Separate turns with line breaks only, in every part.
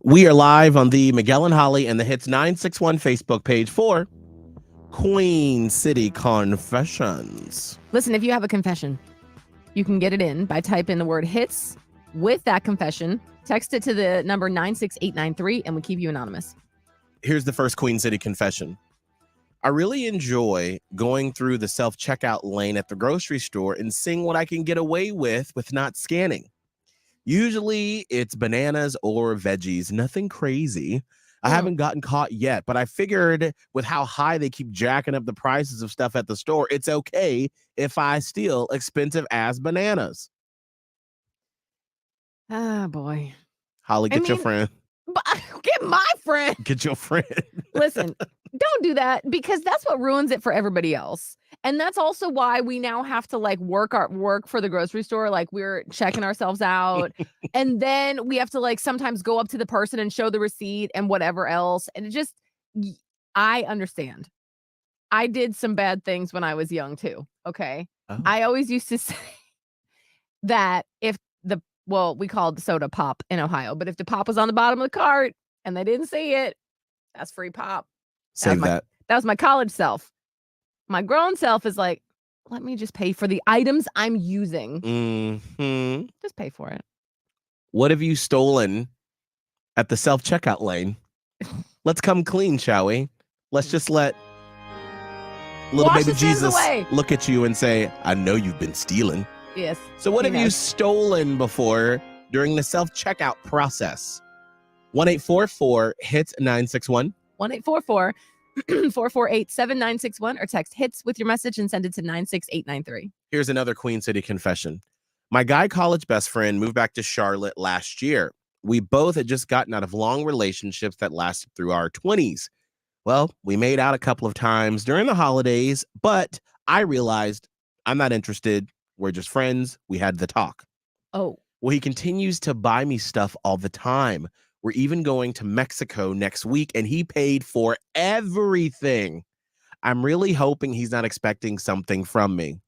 We are live on the Miguel and Holly and the Hits 961 Facebook page for Queen City Confessions.
Listen, if you have a confession, you can get it in by typing the word hits with that confession. Text it to the number 96893 and we keep you anonymous.
Here's the first Queen City confession. I really enjoy going through the self-checkout lane at the grocery store and seeing what I can get away with not scanning. Usually it's bananas or veggies, nothing crazy. I haven't gotten caught yet, but I figured with how high they keep jacking up the prices of stuff at the store, it's okay if I steal expensive ass bananas.
Ah, boy.
Holly, get your friend.
Get my friend.
Get your friend.
Listen, don't do that because that's what ruins it for everybody else. And that's also why we now have to work for the grocery store. Like we're checking ourselves out. And then we have to sometimes go up to the person and show the receipt and whatever else. And I understand. I did some bad things when I was young too. Okay. Oh. I always used to say that if we called soda pop in Ohio, but if the pop was on the bottom of the cart and they didn't see it, that's free pop.
Save that.
That was my college self. My grown self is like, let me just pay for the items I'm using.
Mm-hmm.
Just pay for it.
What have you stolen at the self-checkout lane? Let's come clean, shall we? Let's just let little baby Jesus look at you and say, I know you've been stealing.
Yes.
So what have you stolen before during the self-checkout process? 1-844-HITS-961.
1-844-448-7961 or text HITS with your message and send it to 96893.
Here's another Queen City confession. My guy college best friend moved back to Charlotte last year. We both had just gotten out of long relationships that lasted through our 20s. Well, we made out a couple of times during the holidays, but I realized I'm not interested. We're just friends. We had the talk.
Oh.
Well, he continues to buy me stuff all the time. We're even going to Mexico next week, and he paid for everything. I'm really hoping he's not expecting something from me.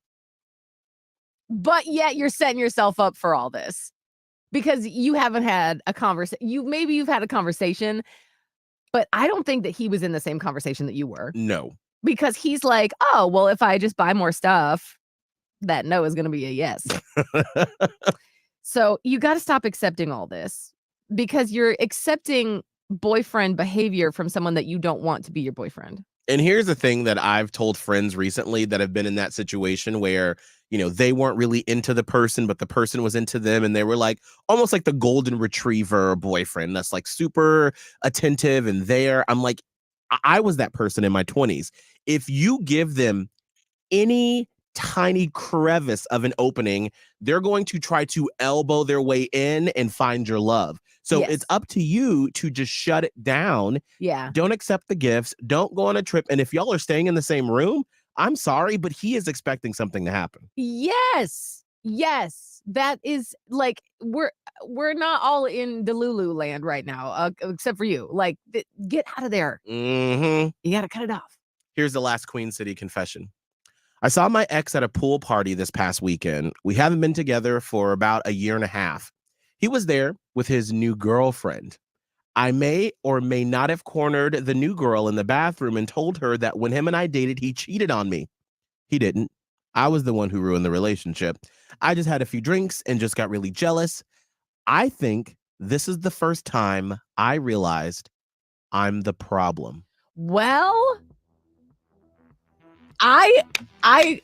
But yet you're setting yourself up for all this because you haven't had a conversation. Maybe you've had a conversation, but I don't think that he was in the same conversation that you were.
No.
Because he's like, oh, well, if I just buy more stuff, that no is going to be a yes. So you got to stop accepting all this because you're accepting boyfriend behavior from someone that you don't want to be your boyfriend.
And here's the thing that I've told friends recently that have been in that situation where, they weren't really into the person, but the person was into them. And they were almost like the golden retriever boyfriend that's super attentive and there. I'm like, I was that person in my 20s. If you give them any tiny crevice of an opening, they're going to try to elbow their way in and find your love. So It's up to you to just shut it down.
Yeah.
Don't accept the gifts. Don't go on a trip. And if y'all are staying in the same room, I'm sorry, but he is expecting something to happen.
Yes. Yes. That is we're not all in Delulu land right now, except for you. Get out of there.
Mm-hmm.
You got to cut it off.
Here's the last Queen City confession. I saw my ex at a pool party this past weekend. We haven't been together for about a year and a half. He was there with his new girlfriend. I may or may not have cornered the new girl in the bathroom and told her that when him and I dated, he cheated on me. He didn't. I was the one who ruined the relationship. I just had a few drinks and just got really jealous. I think this is the first time I realized I'm the problem.
Well, I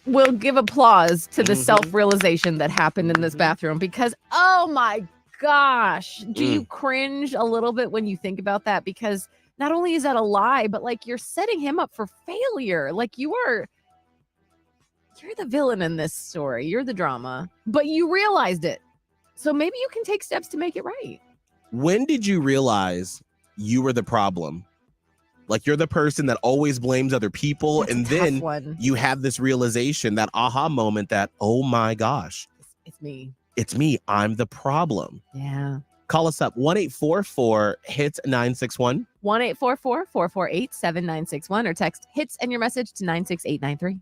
will give applause to the self-realization that happened in this bathroom because, oh my gosh, do you cringe a little bit when you think about that? Because not only is that a lie, but you're setting him up for failure. You're the villain in this story. You're the drama, but you realized it. So maybe you can take steps to make it right.
When did you realize you were the problem? You're the person that always blames other people.
That's
and then you have this realization, that aha moment that, oh my gosh,
it's me.
It's me. I'm the problem.
Yeah.
Call us up 1-844-HITS-961.
1-844-448-7961 or text HITS and your message to 96893.